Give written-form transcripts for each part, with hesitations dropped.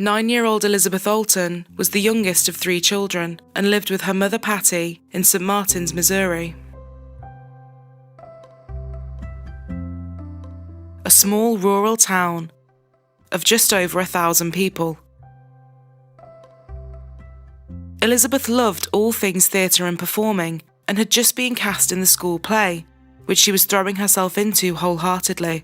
9-year-old Elizabeth Olten was the youngest of 3 children and lived with her mother Patty in St. Martins, Missouri. A small rural town of just over 1,000 people. Elizabeth loved all things theatre and performing and had just been cast in the school play, which she was throwing herself into wholeheartedly.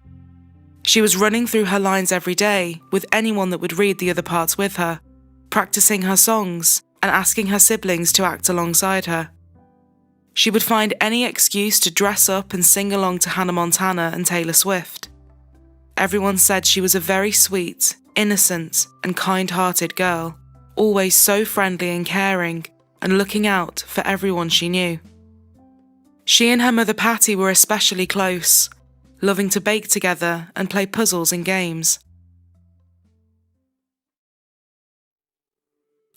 She was running through her lines every day with anyone that would read the other parts with her, practicing her songs and asking her siblings to act alongside her. She would find any excuse to dress up and sing along to Hannah Montana and Taylor Swift. Everyone said she was a very sweet, innocent and kind-hearted girl, always so friendly and caring and looking out for everyone she knew. She and her mother Patty were especially close, loving to bake together and play puzzles and games.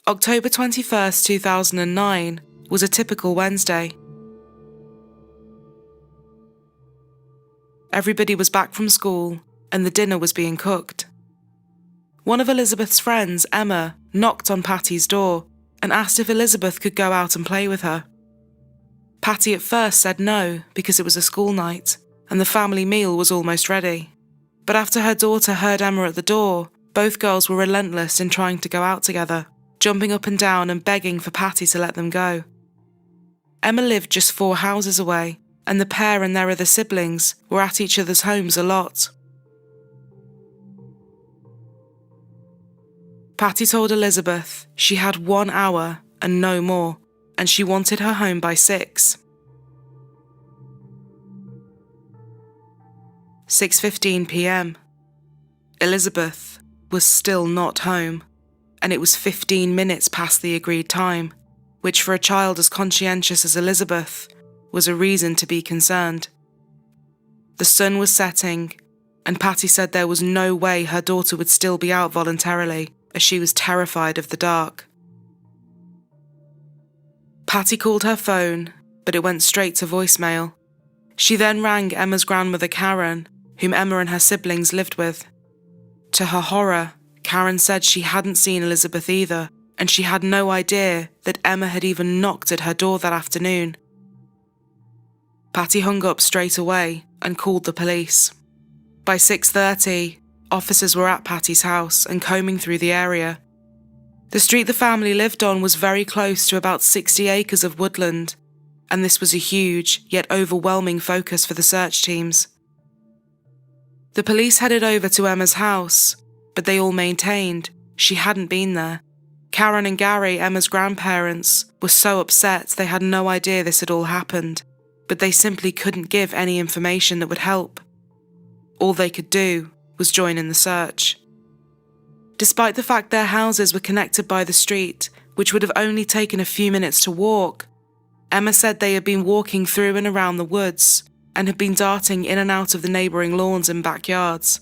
October 21st, 2009 was a typical Wednesday. Everybody was back from school and the dinner was being cooked. One of Elizabeth's friends, Emma, knocked on Patty's door and asked if Elizabeth could go out and play with her. Patty at first said no because it was a school night and the family meal was almost ready. But after her daughter heard Emma at the door, both girls were relentless in trying to go out together, jumping up and down and begging for Patty to let them go. Emma lived just 4 houses away, and the pair and their other siblings were at each other's homes a lot. Patty told Elizabeth she had 1 hour and no more, and she wanted her home by 6. 6:15 p.m. Elizabeth was still not home, and it was 15 minutes past the agreed time, which for a child as conscientious as Elizabeth was a reason to be concerned. The sun was setting, and Patty said there was no way her daughter would still be out voluntarily, as she was terrified of the dark. Patty called her phone, but it went straight to voicemail. She then rang Emma's grandmother Karen, whom Emma and her siblings lived with. To her horror, Karen said she hadn't seen Elizabeth either, and she had no idea that Emma had even knocked at her door that afternoon. Patty hung up straight away and called the police. By 6:30, officers were at Patty's house and combing through the area. The street the family lived on was very close to about 60 acres of woodland, and this was a huge yet overwhelming focus for the search teams. The police headed over to Emma's house, but they all maintained she hadn't been there. Karen and Gary, Emma's grandparents, were so upset they had no idea this had all happened, but they simply couldn't give any information that would help. All they could do was join in the search. Despite the fact their houses were connected by the street, which would have only taken a few minutes to walk, Emma said they had been walking through and around the woods and had been darting in and out of the neighbouring lawns and backyards.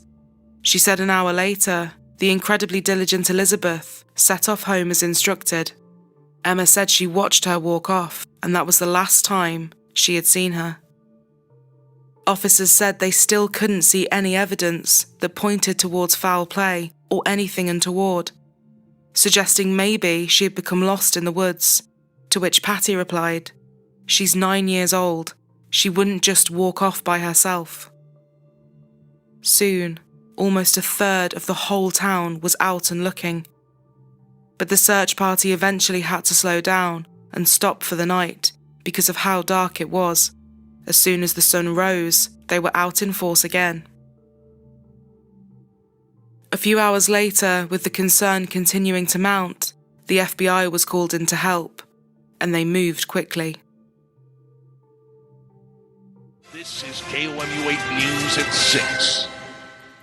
She said an hour later, the incredibly diligent Elizabeth set off home as instructed. Emma said she watched her walk off, and that was the last time she had seen her. Officers said they still couldn't see any evidence that pointed towards foul play or anything untoward, suggesting maybe she had become lost in the woods, to which Patty replied, "She's 9 years old. She wouldn't just walk off by herself." Soon, almost a third of the whole town was out and looking. But the search party eventually had to slow down and stop for the night because of how dark it was. As soon as the sun rose, they were out in force again. A few hours later, with the concern continuing to mount, the FBI was called in to help, and they moved quickly. This is KOMU 8 News at 6.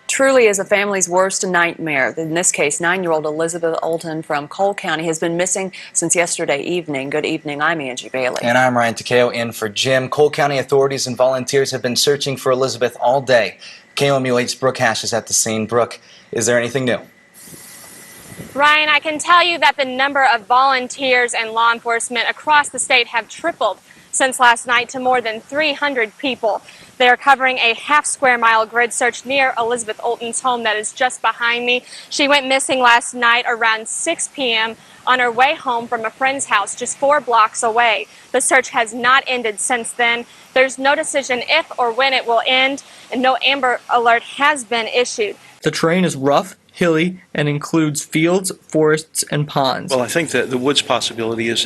Truly is a family's worst nightmare. In this case, 9-year-old Elizabeth Olten from Cole County has been missing since yesterday evening. Good evening, I'm Angie Bailey. And I'm Ryan Takeo in for Jim. Cole County authorities and volunteers have been searching for Elizabeth all day. KOMU 8's Brooke Hash is at the scene. Brooke, is there anything new? Ryan, I can tell you that the number of volunteers and law enforcement across the state have tripled since last night to more than 300 people. They are covering a half-square-mile grid search near Elizabeth Olten's home that is just behind me. She went missing last night around 6 p.m. on her way home from a friend's house just 4 blocks away. The search has not ended since then. There's no decision if or when it will end, and no Amber Alert has been issued. The terrain is rough, hilly, and includes fields, forests, and ponds. Well, I think that the woods possibility is,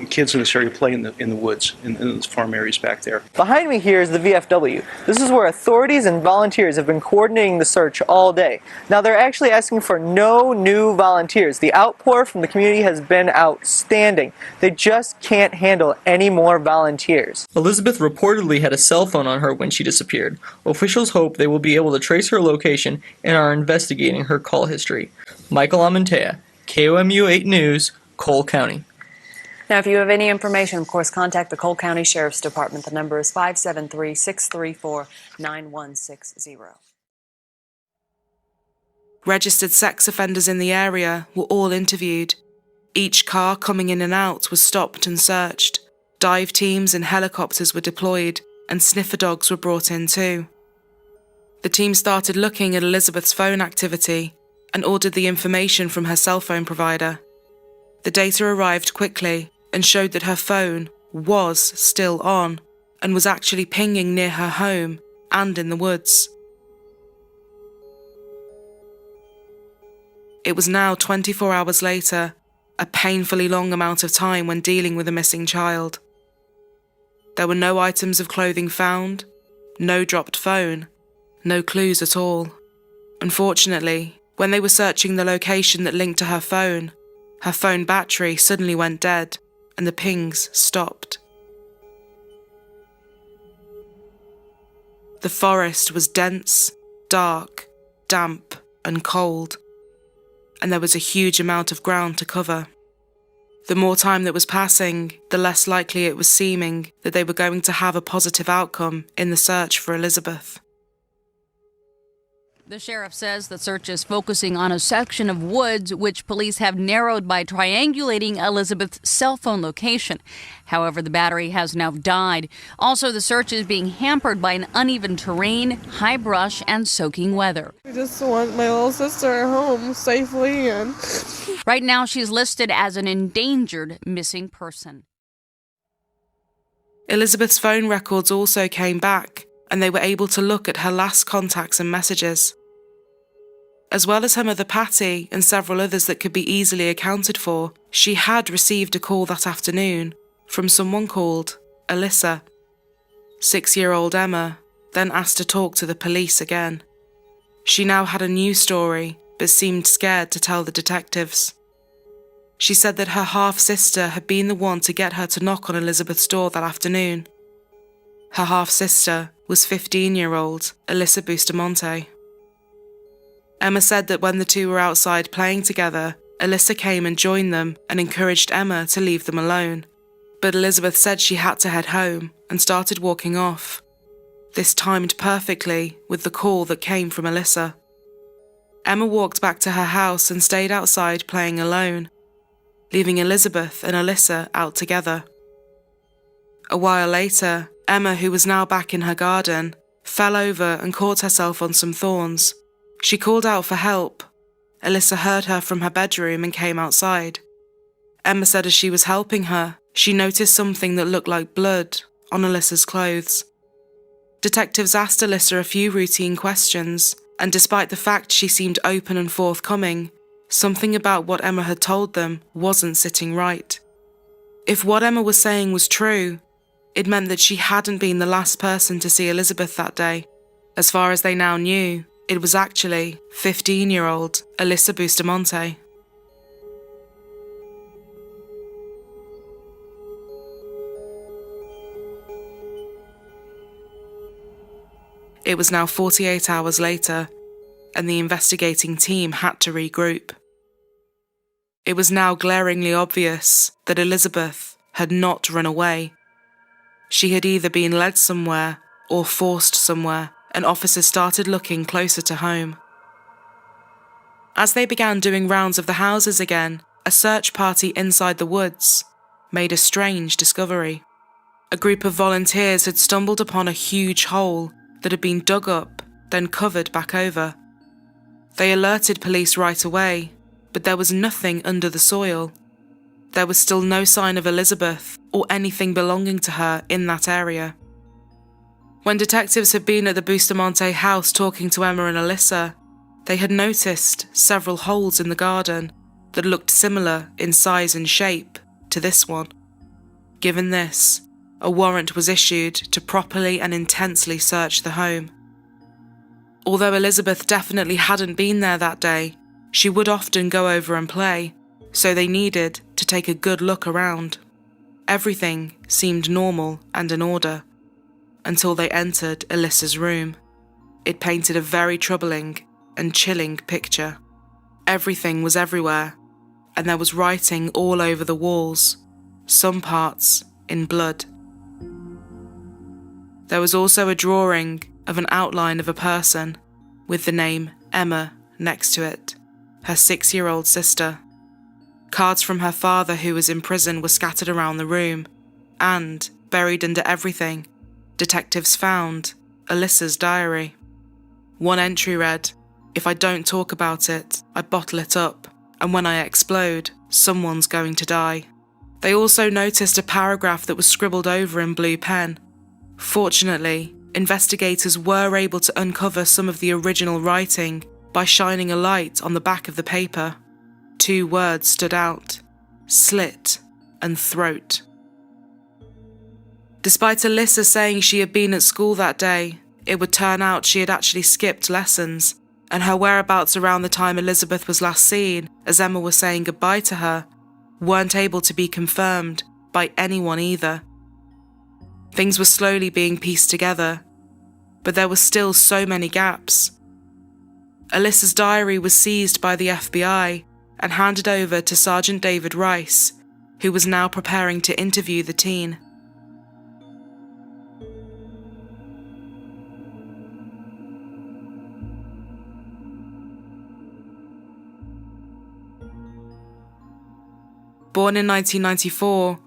kids in this area play in the woods, in those farm areas back there. Behind me here is the VFW. This is where authorities and volunteers have been coordinating the search all day. Now they're actually asking for no new volunteers. The outpour from the community has been outstanding. They just can't handle any more volunteers. Elizabeth reportedly had a cell phone on her when she disappeared. Officials hope they will be able to trace her location and are investigating her call history. Michael Amantea, KOMU 8 News, Cole County. Now, if you have any information, of course, contact the Cole County Sheriff's Department. The number is 573-634-9160. Registered sex offenders in the area were all interviewed. Each car coming in and out was stopped and searched. Dive teams and helicopters were deployed, and sniffer dogs were brought in too. The team started looking at Elizabeth's phone activity and ordered the information from her cell phone provider. The data arrived quickly and showed that her phone was still on and was actually pinging near her home and in the woods. It was now 24 hours later, a painfully long amount of time when dealing with a missing child. There were no items of clothing found, no dropped phone, no clues at all. Unfortunately, when they were searching the location that linked to her phone battery suddenly went dead and the pings stopped. The forest was dense, dark, damp, and cold, and there was a huge amount of ground to cover. The more time that was passing, the less likely it was seeming that they were going to have a positive outcome in the search for Elizabeth. The sheriff says the search is focusing on a section of woods which police have narrowed by triangulating Elizabeth's cell phone location. However, the battery has now died. Also, the search is being hampered by an uneven terrain, high brush, and soaking weather. I just want my little sister at home safely. Right now, she's listed as an endangered missing person. Elizabeth's phone records also came back, and they were able to look at her last contacts and messages. As well as her mother Patty and several others that could be easily accounted for, she had received a call that afternoon from someone called Alyssa. 6-year-old Emma then asked to talk to the police again. She now had a new story, but seemed scared to tell the detectives. She said that her half-sister had been the one to get her to knock on Elizabeth's door that afternoon. Her half-sister was 15-year-old Alyssa Bustamante. Emma said that when the two were outside playing together, Alyssa came and joined them and encouraged Emma to leave them alone. But Elizabeth said she had to head home and started walking off. This timed perfectly with the call that came from Alyssa. Emma walked back to her house and stayed outside playing alone, leaving Elizabeth and Alyssa out together. A while later, Emma, who was now back in her garden, fell over and caught herself on some thorns. She called out for help. Alyssa heard her from her bedroom and came outside. Emma said as she was helping her, she noticed something that looked like blood on Alyssa's clothes. Detectives asked Alyssa a few routine questions, and despite the fact she seemed open and forthcoming, something about what Emma had told them wasn't sitting right. If what Emma was saying was true, it meant that she hadn't been the last person to see Elizabeth that day. As far as they now knew, it was actually 15-year-old Alyssa Bustamante. It was now 48 hours later, and the investigating team had to regroup. It was now glaringly obvious that Elizabeth had not run away. She had either been led somewhere or forced somewhere, and officers started looking closer to home. As they began doing rounds of the houses again, a search party inside the woods made a strange discovery. a group of volunteers had stumbled upon a huge hole that had been dug up, then covered back over. They alerted police right away, but there was nothing under the soil. There was still no sign of Elizabeth or anything belonging to her in that area. When detectives had been at the Bustamante house talking to Emma and Alyssa, they had noticed several holes in the garden that looked similar in size and shape to this one. Given this, a warrant was issued to properly and intensely search the home. Although Elizabeth definitely hadn't been there that day, she would often go over and play, so they needed to take a good look around. Everything seemed normal and in order, until they entered Alyssa's room. It painted a very troubling and chilling picture. Everything was everywhere, and there was writing all over the walls, some parts in blood. There was also a drawing of an outline of a person, with the name Emma next to it, her 6-year-old sister. Cards from her father, who was in prison, were scattered around the room, and, buried under everything, detectives found Alyssa's diary. One entry read, "If I don't talk about it, I bottle it up, and when I explode, someone's going to die." They also noticed a paragraph that was scribbled over in blue pen. Fortunately, investigators were able to uncover some of the original writing by shining a light on the back of the paper. 2 words stood out: slit and throat. Despite Alyssa saying she had been at school that day, it would turn out she had actually skipped lessons, and her whereabouts around the time Elizabeth was last seen, as Emma was saying goodbye to her, weren't able to be confirmed by anyone either. Things were slowly being pieced together, but there were still so many gaps. Alyssa's diary was seized by the FBI and handed over to Sergeant David Rice, who was now preparing to interview the teen. Born in 1994,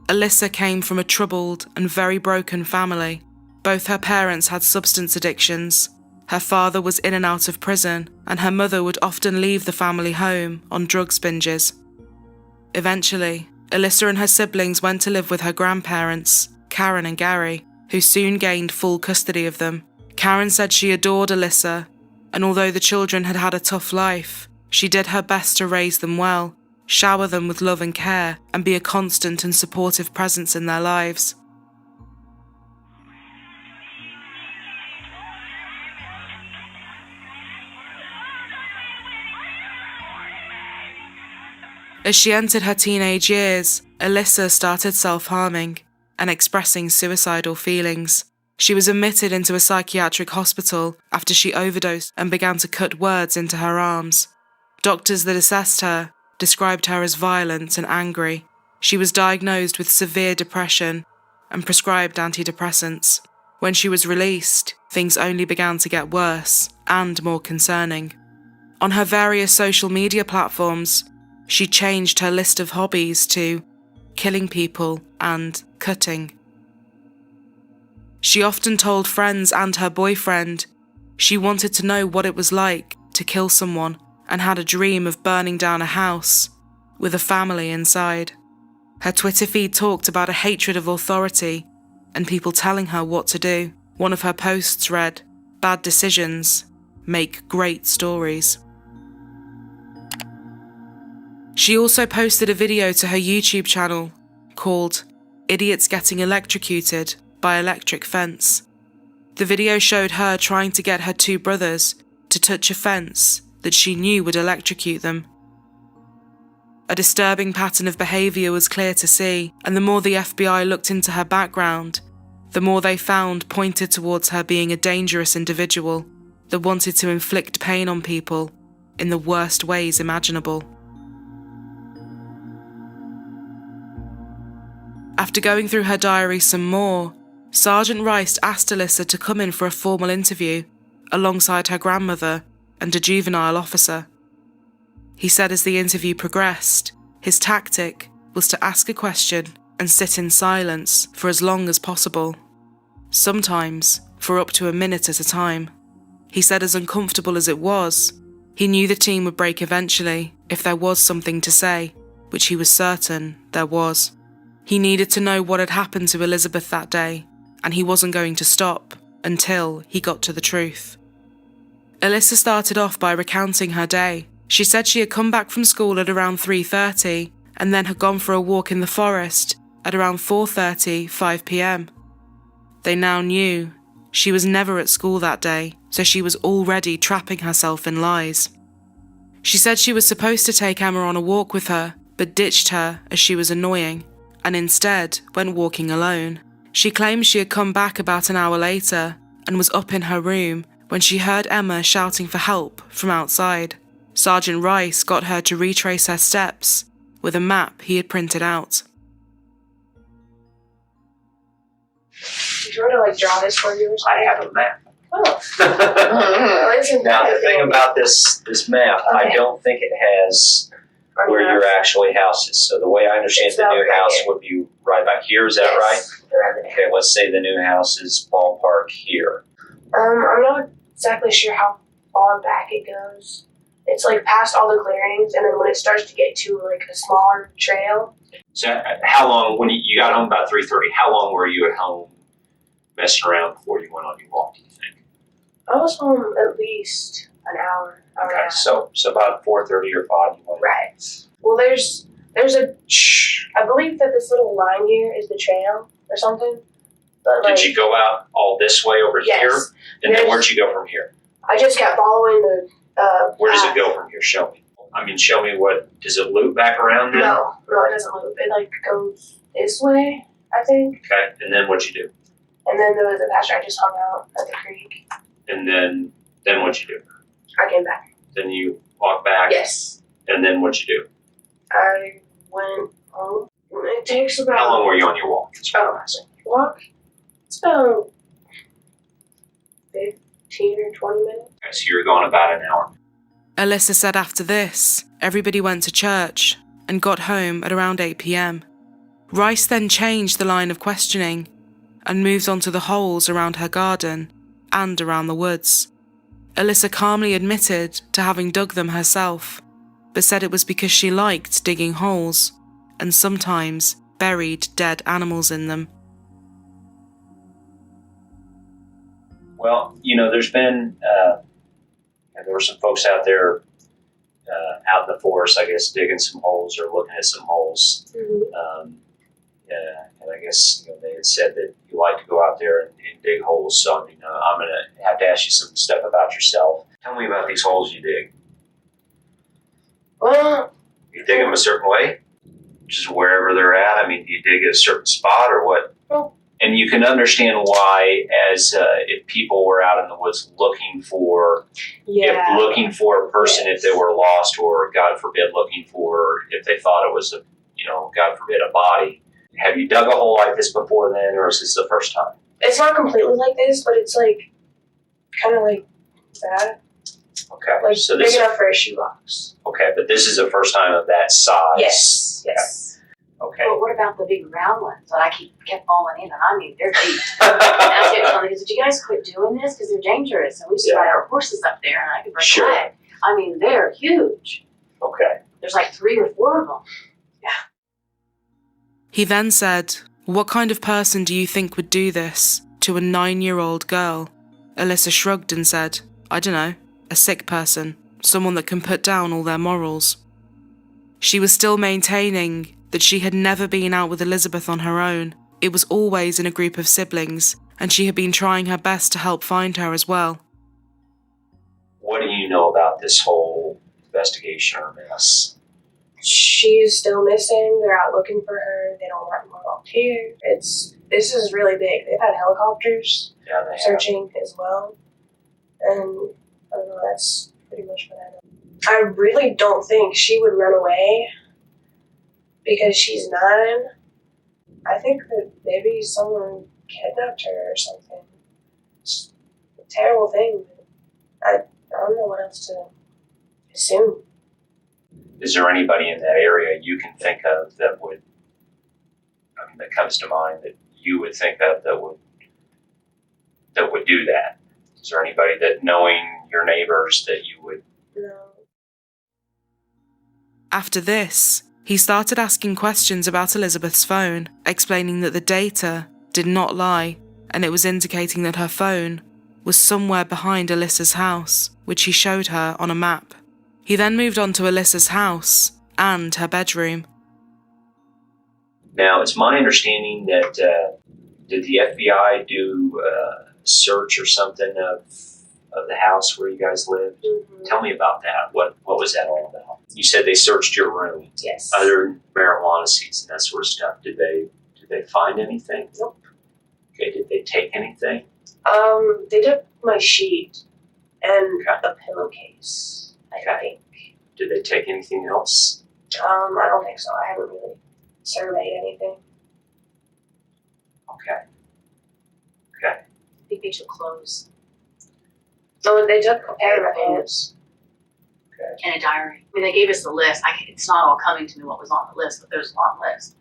Alyssa came from a troubled and very broken family. Both her parents had substance addictions. Her father was in and out of prison, and her mother would often leave the family home on drugs binges. Eventually, Alyssa and her siblings went to live with her grandparents, Karen and Gary, who soon gained full custody of them. Karen said she adored Alyssa, and although the children had had a tough life, she did her best to raise them well, shower them with love and care, and be a constant and supportive presence in their lives. As she entered her teenage years, Alyssa started self-harming and expressing suicidal feelings. She was admitted into a psychiatric hospital after she overdosed and began to cut words into her arms. Doctors that assessed her described her as violent and angry. She was diagnosed with severe depression and prescribed antidepressants. When she was released, things only began to get worse and more concerning. On her various social media platforms, she changed her list of hobbies to killing people and cutting. She often told friends and her boyfriend she wanted to know what it was like to kill someone and had a dream of burning down a house with a family inside. Her Twitter feed talked about a hatred of authority and people telling her what to do. One of her posts read, "Bad decisions make great stories." She also posted a video to her YouTube channel called "Idiots Getting Electrocuted by Electric Fence." The video showed her trying to get her 2 brothers to touch a fence that she knew would electrocute them. A disturbing pattern of behaviour was clear to see, and the more the FBI looked into her background, the more they found pointed towards her being a dangerous individual that wanted to inflict pain on people in the worst ways imaginable. After going through her diary some more, Sergeant Rice asked Alyssa to come in for a formal interview alongside her grandmother and a juvenile officer. He said as the interview progressed, his tactic was to ask a question and sit in silence for as long as possible, sometimes for up to a minute at a time. He said as uncomfortable as it was, he knew the team would break eventually if there was something to say, which he was certain there was. He needed to know what had happened to Elizabeth that day, and he wasn't going to stop until he got to the truth. Alyssa started off by recounting her day. She said she had come back from school at around 3:30 and then had gone for a walk in the forest at around 4:30, 5 p.m. They now knew she was never at school that day, so she was already trapping herself in lies. She said she was supposed to take Emma on a walk with her, but ditched her as she was annoying, and instead went walking alone. She claims she had come back about an hour later and was up in her room when she heard Emma shouting for help from outside. Sergeant Rice got her to retrace her steps with a map he had printed out. Did you want to draw this for you? I have a map. Oh. Well, isn't Now that the thing about this map, I Okay. don't think it has where your actually house is. So the way I understand It's the about new right house here. would be right back here. Is that Yes, around right? there. Okay, let's say the new house is ballpark here. I'm not exactly sure how far back it goes. It's past all the clearings, and then when it starts to get to a smaller trail. So how long, when you got home about 3:30, how long were you at home messing around before you went on your walk, do you think? I was home at least an hour and a Okay, half. so about 4:30 or 5 you went. Right. Well, there's I believe that this little line here is the trail or something. But Did you go out all this way over Yes. here? And then There's- where'd you go from here? I just kept following the. Where does it path. go from here? Show me. I mean, show me what, does it loop back around then? No, it doesn't loop. It goes this way, I think. Okay, and then what'd you do? And then there was a pasture. I just hung out at the creek. And then what'd you do? I came back. Then you walk back? Yes. And then what'd you do? I went home. It takes about. How long were you on your walk? Walk? It's about 15 or 20 minutes. Okay, so you were gone about an hour. Alyssa said after this, everybody went to church and got home at around 8 p.m. Rice then changed the line of questioning and moved on to the holes around her garden and around the woods. Alyssa calmly admitted to having dug them herself, but said it was because she liked digging holes and sometimes buried dead animals in them. Well, there's been, there were some folks out there out in the forest, I guess, digging some holes or looking at some holes. Mm-hmm. And I guess they had said that you like to go out there and dig holes. So, I'm going to have to ask you some stuff about yourself. Tell me about these holes you dig. Well, You dig them a certain way? Just wherever they're at? I mean, do you dig at a certain spot or what? Well, and you can understand why, as if people were out in the woods looking for a person, if they were lost, or God forbid, looking for, if they thought it was God forbid, a body. Have you dug a hole like this before then, or is this the first time? It's not completely like this, but it's kind of like that. Okay, so big this enough for a shoebox. Okay, but this is the first time of that size. Yes. Okay. But what about the big round ones that I kept falling in? And I mean, they're deep. And I kept telling kids, "Did you guys quit doing this? Because they're dangerous." And we used to ride our horses up there, and I could break a leg. I mean, they're huge. Okay. There's 3 or 4 of them. Yeah. He then said, "What kind of person do you think would do this to a 9-year-old girl?" Alyssa shrugged and said, "I don't know, a sick person, someone that can put down all their morals." She was still maintaining that she had never been out with Elizabeth on her own. It was always in a group of siblings, and she had been trying her best to help find her as well. What do you know about this whole investigation or mess? She's still missing. They're out looking for her. They don't want more volunteers. This is really big. They've had helicopters searching as well. And I don't know, that's pretty much what I know. I really don't think she would run away because she's 9. I think that maybe someone kidnapped her or something. It's a terrible thing. I don't know what else to assume. Is there anybody in that area you can think of that would, that comes to mind that you would think of that would do that? Is there anybody that, knowing your neighbors, that you would? No. After this, he started asking questions about Elizabeth's phone, explaining that the data did not lie, and it was indicating that her phone was somewhere behind Alyssa's house, which he showed her on a map. He then moved on to Alyssa's house and her bedroom. Now, it's my understanding that did the FBI do a search or something of the house where you guys lived? Mm-hmm. Tell me about that. What was that all about? You said they searched your room. Yes. Other marijuana seeds and that sort of stuff. Did they find anything? Nope. Okay. Did they take anything? They took my sheet and a pillowcase, I think. Did they take anything else? I don't think so. I haven't really surveyed anything. Okay. I think they took clothes No, they took a pair of pants. Okay. and a diary. I mean, they gave us the list. It's not all coming to me what was on the list, but there's a long list.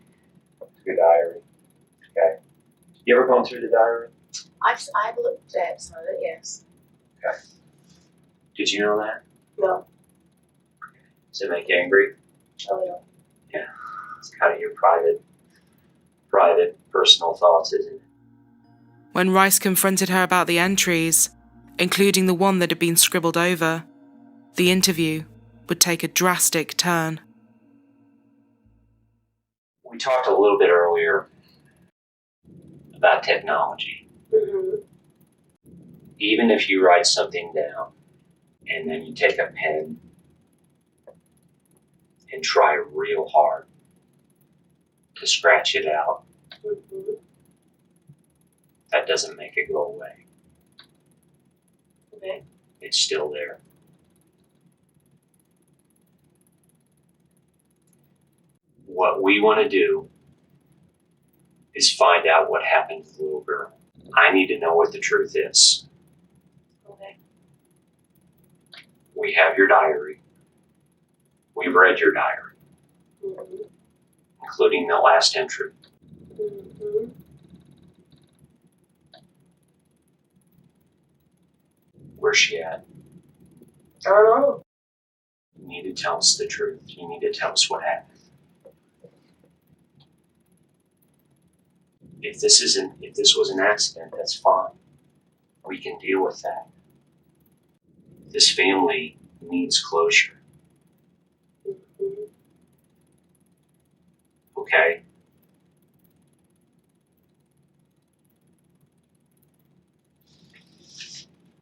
Your diary. Okay. You ever gone through the diary? I've looked at some of it, yes. Okay. Did you know that? No, Does it make you angry? a little. Yeah. It's kind of your private, personal thoughts, isn't it? When Rice confronted her about the entries, including the one that had been scribbled over, the interview would take a drastic turn. We talked a little bit earlier about technology. Mm-hmm. Even if you write something down and then you take a pen and try real hard to scratch it out, Mm-hmm. that doesn't make it go away. Okay. It's still there. What we want to do is find out what happened to the little girl. I need to know what the truth is. Okay. We have your diary. We've read your diary, Mm-hmm. including the last entry. Mm-hmm. Where's she at? I don't know. You need to tell us the truth. You need to tell us what happened. If this was an accident, that's fine. We can deal with that. This family needs closure. Mm-hmm. Okay?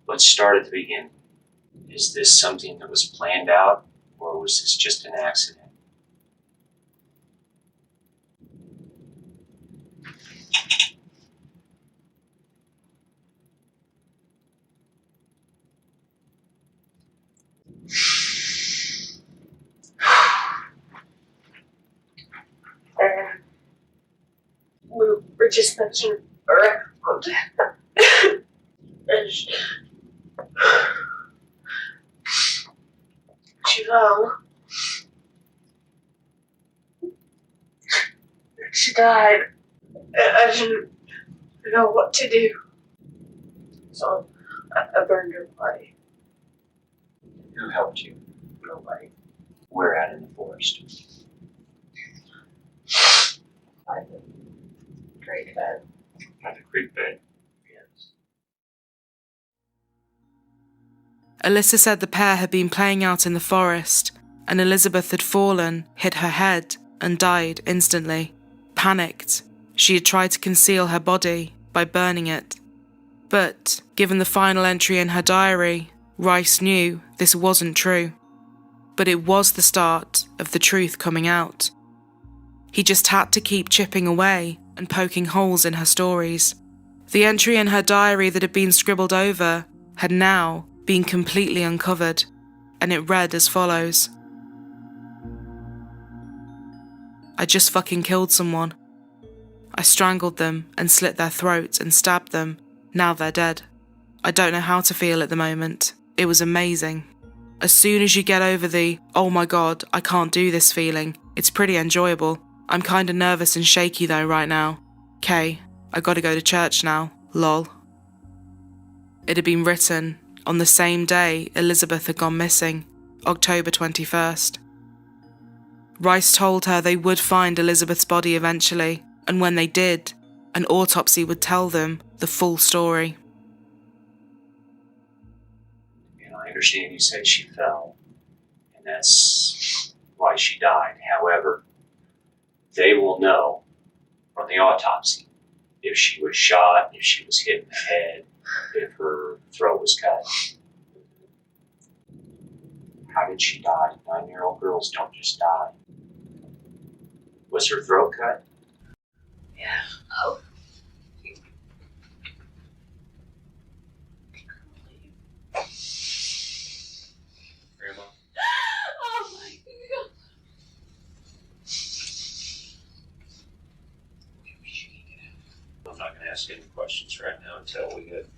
Let's start at the beginning. Is this something that was planned out, or was this just an accident? We're just mentioning around. And she fell. She died. I didn't know what to do. So I burned her body. Who helped you? Nobody. We're out in the forest. By the creek bed. At the creek bed. Yes. Alyssa said the pair had been playing out in the forest, and Elizabeth had fallen, hit her head, and died instantly. Panicked, she had tried to conceal her body by burning it. But, given the final entry in her diary, Rice knew this wasn't true. But it was the start of the truth coming out. He just had to keep chipping away and poking holes in her stories. The entry in her diary that had been scribbled over had now been completely uncovered, and it read as follows. I just fucking killed someone. I strangled them and slit their throats and stabbed them. Now they're dead. I don't know how to feel at the moment. It was amazing. As soon as you get over the, oh my god, I can't do this feeling, it's pretty enjoyable. I'm kinda nervous and shaky though right now. Kay, I gotta go to church now, lol. It had been written on the same day Elizabeth had gone missing, October 21st. Rice told her they would find Elizabeth's body eventually, and when they did, an autopsy would tell them the full story. And I understand you said she fell, and that's why she died. However, they will know from the autopsy if she was shot, if she was hit in the head, if her throat was cut. How did she die? 9-year-old girls don't just die. Was her throat cut? Yeah. Oh. Grandma? Oh my God. I'm not going to ask any questions right now until we get.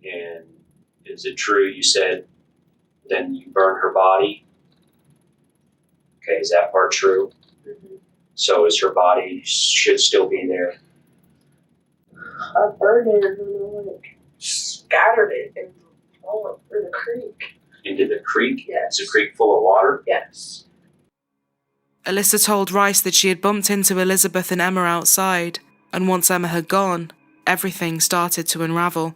And is it true you said then you burned her body? Okay, is that part true? Mm-hmm. So is her body should still be there? I burned it and like scattered it and thrown it through the creek. Into the creek? Yes. Is the creek full of water? Yes. Alyssa told Rice that she had bumped into Elizabeth and Emma outside, and once Emma had gone, everything started to unravel.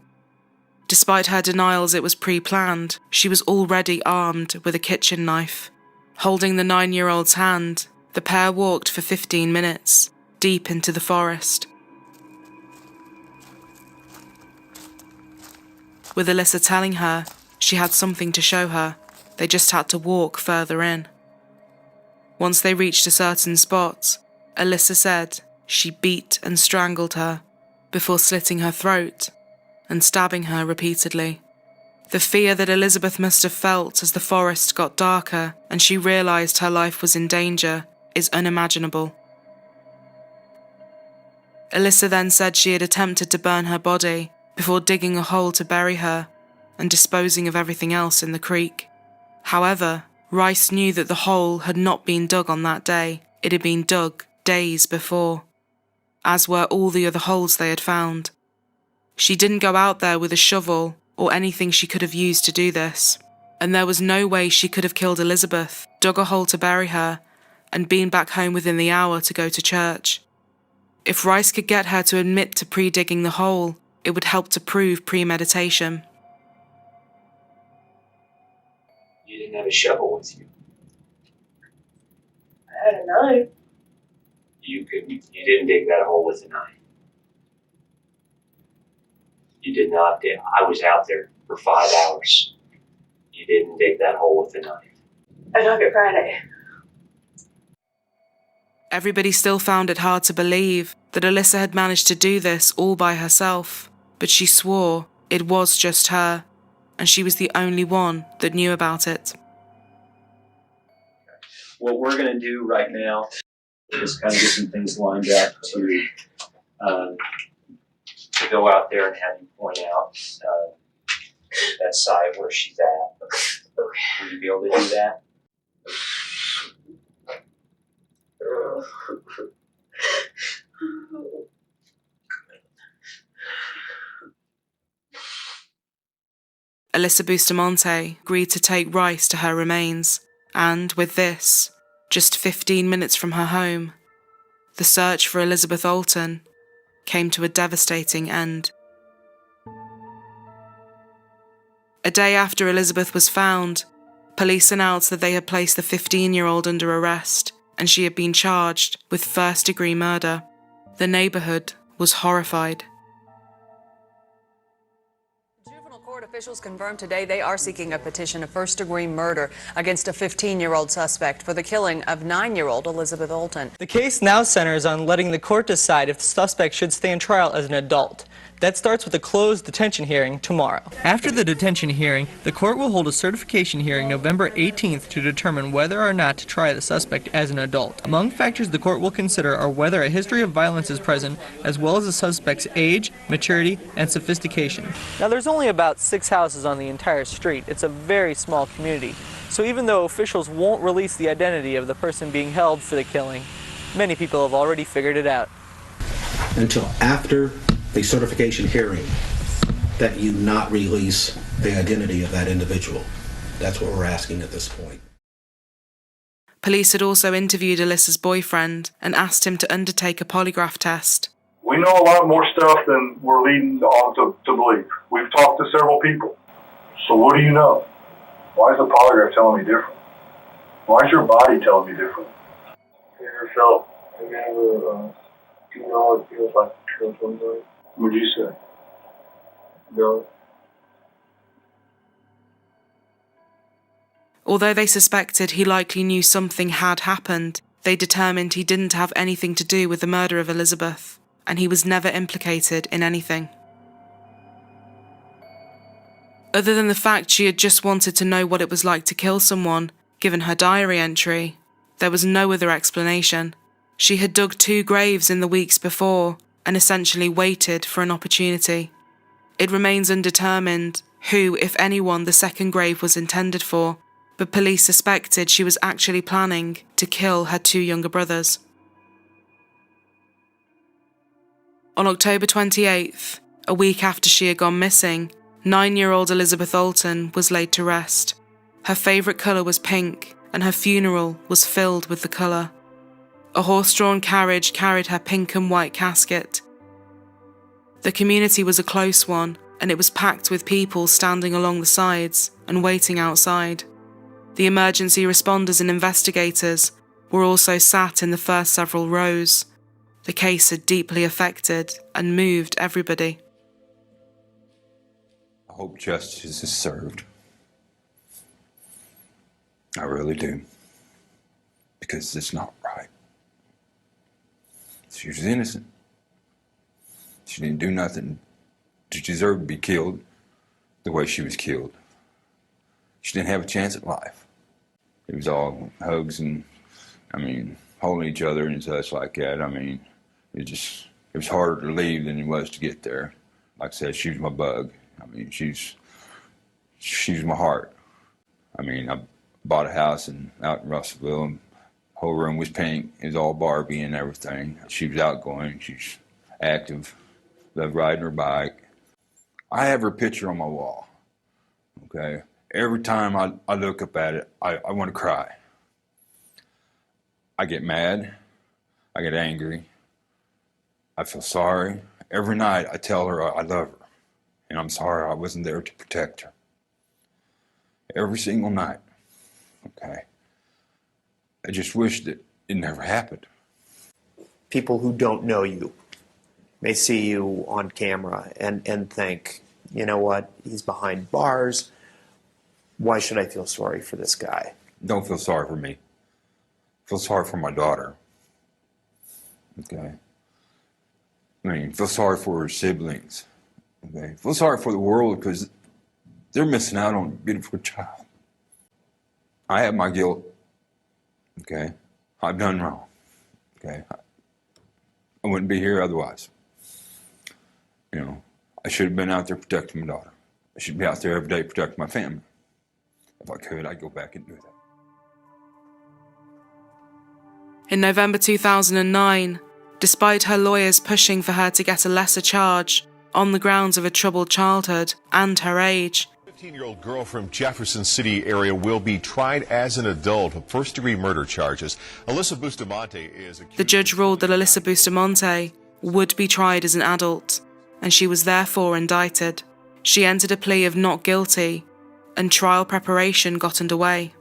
Despite her denials it was pre-planned, she was already armed with a kitchen knife. Holding the 9-year-old's hand, the pair walked for 15 minutes, deep into the forest. With Alyssa telling her she had something to show her, they just had to walk further in. Once they reached a certain spot, Alyssa said she beat and strangled her before slitting her throat and stabbing her repeatedly. The fear that Elizabeth must have felt as the forest got darker and she realised her life was in danger is unimaginable. Alyssa then said she had attempted to burn her body before digging a hole to bury her and disposing of everything else in the creek. However, Rice knew that the hole had not been dug on that day, it had been dug days before, as were all the other holes they had found. She didn't go out there with a shovel or anything she could have used to do this, and there was no way she could have killed Elizabeth, dug a hole to bury her, and been back home within the hour to go to church. If Rice could get her to admit to pre-digging the hole, it would help to prove premeditation. You didn't have a shovel with you. I had a knife. You didn't dig that hole with a knife. You did not dig. I was out there for 5 hours. You didn't dig that hole with a knife. I dug it Friday. Everybody still found it hard to believe that Alyssa had managed to do this all by herself, but she swore it was just her, and she was the only one that knew about it. What we're going to do right now is kind of get some things lined up to go out there and have you point out that site where she's at. Will you be able to do that? Alyssa Bustamante agreed to take Rice to her remains, and with this, just 15 minutes from her home, the search for Elizabeth Olten came to a devastating end. A day after Elizabeth was found, police announced that they had placed the 15-year-old under arrest and she had been charged with first-degree murder. The neighbourhood was horrified. Juvenile court officials confirmed today they are seeking a petition of first-degree murder against a 15-year-old suspect for the killing of 9-year-old Elizabeth Olten. The case now centers on letting the court decide if the suspect should stand trial as an adult. That starts with a closed detention hearing tomorrow. After the detention hearing, the court will hold a certification hearing November 18th to determine whether or not to try the suspect as an adult. Among factors the court will consider are whether a history of violence is present, as well as the suspect's age, maturity, and sophistication. Now, there's only about 6 houses on the entire street. It's a very small community. So even though officials won't release the identity of the person being held for the killing, many people have already figured it out. Until after the certification hearing, that you not release the identity of that individual. That's what we're asking at this point. Police had also interviewed Alyssa's boyfriend and asked him to undertake a polygraph test. We know a lot more stuff than we're leading on to believe. We've talked to several people. So what do you know? Why is the polygraph telling me different? Why is your body telling me different? Yourself, have you ever, do you know what it feels like to kill somebody? What'd you say? No. Although they suspected he likely knew something had happened, they determined he didn't have anything to do with the murder of Elizabeth, and he was never implicated in anything. Other than the fact she had just wanted to know what it was like to kill someone, given her diary entry, there was no other explanation. She had dug 2 graves in the weeks before and essentially waited for an opportunity. It remains undetermined who, if anyone, the second grave was intended for, but police suspected she was actually planning to kill her 2 younger brothers. On October 28th, a week after she had gone missing, 9-year-old Elizabeth Olten was laid to rest. Her favourite colour was pink, and her funeral was filled with the colour. A horse-drawn carriage carried her pink and white casket. The community was a close one, and it was packed with people standing along the sides and waiting outside. The emergency responders and investigators were also sat in the first several rows. The case had deeply affected and moved everybody. I hope justice is served. I really do. Because it's not right. She was innocent. She didn't do nothing to deserve to be killed the way she was killed. She didn't have a chance at life. It was all hugs and, holding each other and such like that. It was harder to leave than it was to get there. Like I said, she was my bug. She's my heart. I bought a house out in Russellville, and the whole room was pink. It was all Barbie and everything. She was outgoing. She's active. Loved riding her bike. I have her picture on my wall. Okay. Every time I look up at it, I want to cry. I get mad. I get angry. I feel sorry. Every night I tell her I love her, and I'm sorry I wasn't there to protect her. Every single night. Okay. I just wish that it never happened. People who don't know you may see you on camera and think, you know what, he's behind bars. Why should I feel sorry for this guy? Don't feel sorry for me. Feel sorry for my daughter. Okay. Feel sorry for her siblings. Okay. Feel sorry for the world because they're missing out on a beautiful child. I have my guilt. Okay. I've done wrong. Okay. I wouldn't be here otherwise. I should have been out there protecting my daughter. I should be out there every day protecting my family. If I could, I'd go back and do that. In November 2009, despite her lawyers pushing for her to get a lesser charge on the grounds of a troubled childhood and her age, 15-year-old girl from Jefferson City area will be tried as an adult with first-degree murder charges. Alyssa Bustamante is accused. The judge ruled that Alyssa Bustamante would be tried as an adult, and she was therefore indicted. She entered a plea of not guilty, and trial preparation got underway.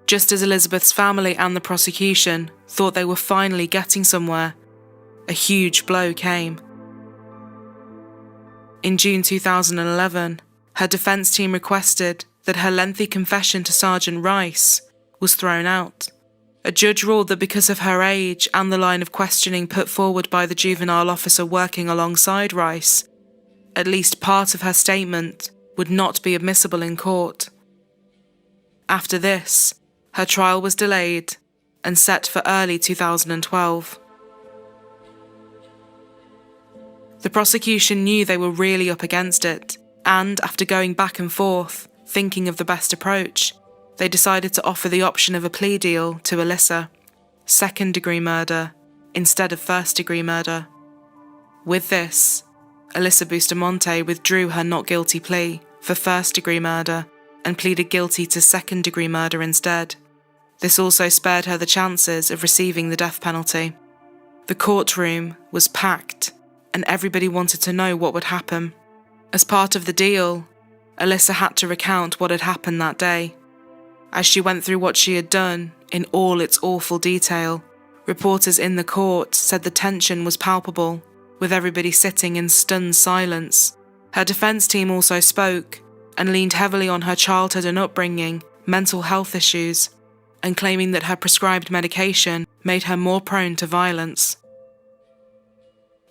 Just as Elizabeth's family and the prosecution thought they were finally getting somewhere, a huge blow came. In June 2011, her defence team requested that her lengthy confession to Sergeant Rice was thrown out. A judge ruled that because of her age and the line of questioning put forward by the juvenile officer working alongside Rice, at least part of her statement would not be admissible in court. After this, her trial was delayed and set for early 2012. The prosecution knew they were really up against it, and after going back and forth, thinking of the best approach, they decided to offer the option of a plea deal to Alyssa, second-degree murder instead of first-degree murder. With this, Alyssa Bustamante withdrew her not guilty plea for first-degree murder and pleaded guilty to second-degree murder instead. This also spared her the chances of receiving the death penalty. The courtroom was packed, and everybody wanted to know what would happen. As part of the deal, Alyssa had to recount what had happened that day. As she went through what she had done in all its awful detail, reporters in the court said the tension was palpable, with everybody sitting in stunned silence. Her defense team also spoke and leaned heavily on her childhood and upbringing, mental health issues, and claiming that her prescribed medication made her more prone to violence.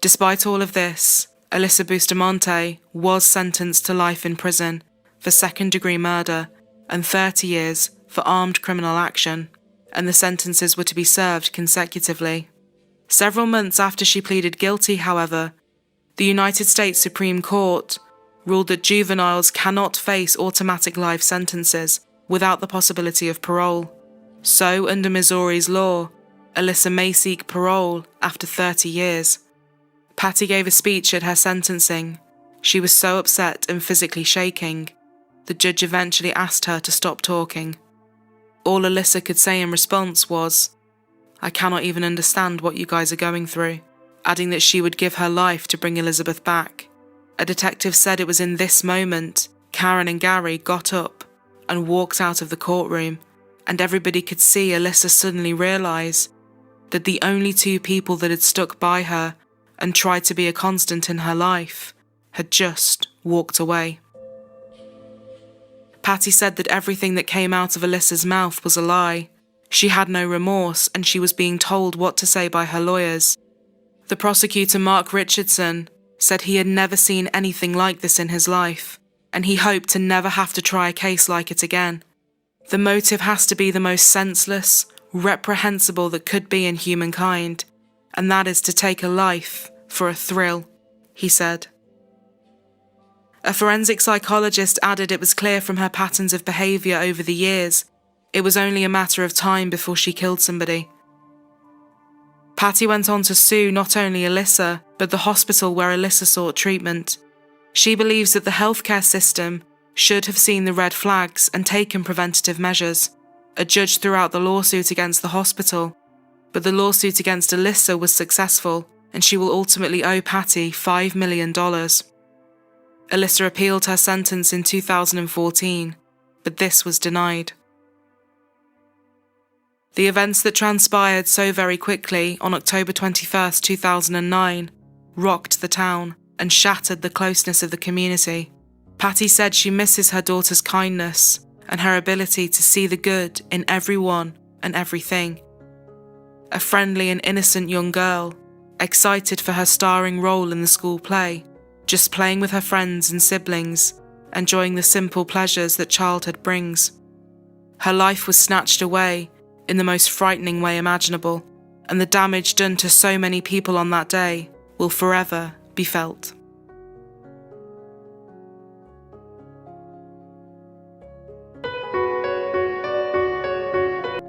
Despite all of this, Alyssa Bustamante was sentenced to life in prison for second-degree murder and 30 years for armed criminal action, and the sentences were to be served consecutively. Several months after she pleaded guilty, however, the United States Supreme Court ruled that juveniles cannot face automatic life sentences without the possibility of parole. So, under Missouri's law, Alyssa may seek parole after 30 years. Patty gave a speech at her sentencing. She was so upset and physically shaking, the judge eventually asked her to stop talking. All Alyssa could say in response was, "I cannot even understand what you guys are going through," adding that she would give her life to bring Elizabeth back. A detective said it was in this moment Karen and Gary got up and walked out of the courtroom, and everybody could see Alyssa suddenly realise that the only two people that had stuck by her and tried to be a constant in her life had just walked away. Patty said that everything that came out of Alyssa's mouth was a lie. She had no remorse, and she was being told what to say by her lawyers. The prosecutor, Mark Richardson, said he had never seen anything like this in his life, and he hoped to never have to try a case like it again. The motive has to be the most senseless, reprehensible that could be in humankind, and that is to take a life for a thrill, he said. A forensic psychologist added it was clear from her patterns of behaviour over the years, it was only a matter of time before she killed somebody. Patty went on to sue not only Alyssa, but the hospital where Alyssa sought treatment. She believes that the healthcare system should have seen the red flags and taken preventative measures. A judge threw out the lawsuit against the hospital, but the lawsuit against Alyssa was successful, and she will ultimately owe Patty $5 million. Alyssa appealed her sentence in 2014, but this was denied. The events that transpired so very quickly on October 21, 2009, rocked the town and shattered the closeness of the community. Patty said she misses her daughter's kindness and her ability to see the good in everyone and everything. A friendly and innocent young girl, excited for her starring role in the school play, just playing with her friends and siblings, enjoying the simple pleasures that childhood brings. Her life was snatched away in the most frightening way imaginable, and the damage done to so many people on that day will forever be felt.